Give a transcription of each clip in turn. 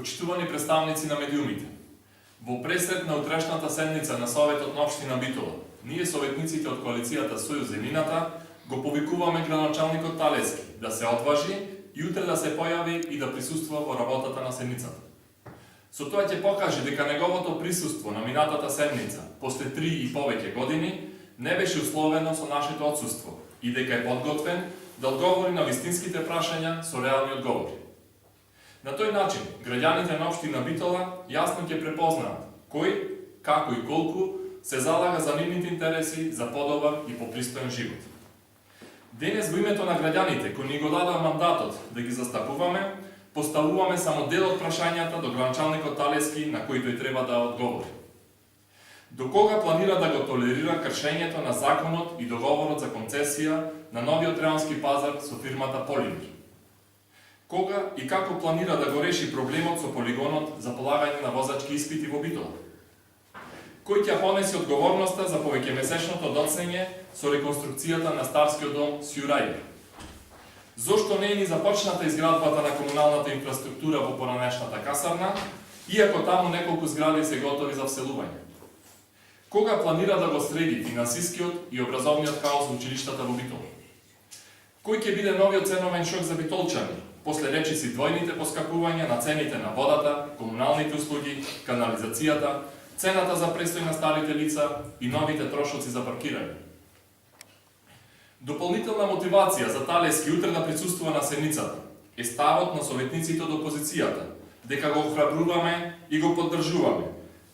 Почитувани представници на медиумите, во пресред на утрешната седница на Советот на Општина Битола, ние советниците од коалицијата Сојуз за иднината го повикуваме градоначалникот Талески да се одважи и утре да се појави и да присуствува во работата на седницата. Со тоа ќе покаже дека неговото присуство на минатата седница, после 3 и повеќе години, не беше условено со нашето отсуство и дека е подготвен да одговори на вистинските прашања со реални одговори. На тој начин, граѓаните на Општина Битола јасно ќе препознаат кој, како и колку се залага за нивните интереси за подобар и попристоен живот. Денес во името на граѓаните кои ни го дадоа мандатот да ги застапуваме, поставуваме само дел од прашањата до градоначалникот Талески на кои тој треба да одговори. До кога планира да го толерира кршењето на законот и договорот за концесија на новиот реонски пазар со фирмата Полимер? Кога и како планира да го реши проблемот со полигонот за полагање на возачки испити во Битола? Кој ќе понеси одговорноста за повеќемесечното доцнење со реконструкцијата на Старскиот дом Сјураје? Зошто не е ни започната изградбата на комуналната инфраструктура во поранешната касарна, иако таму неколку згради се готови за вселување? Кога планира да го среди финансискиот и образовниот хаос во училиштата во Битола? Кој ќе биде новиот ценовен шок за битолчани, после речиси двојните поскапувања на цените на водата, комуналните услуги, канализацијата, цената за престој на старите лица и новите трошоци за паркирање? Дополнителна мотивација за Талески утре да присуствува на седницата е ставот на советниците од опозицијата, дека го охрабруваме и го поддржуваме,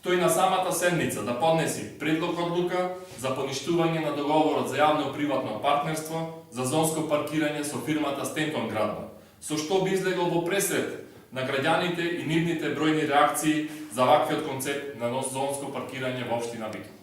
тој на самата седница да поднеси предлог одлука за поништување на договорот за јавно-приватно партнерство за зонско паркирање со фирмата Стентон Градба, со што би излегол во пресред на граѓаните и нивните бројни реакции за ваквиот концепт на зонско паркирање во Општина Битола.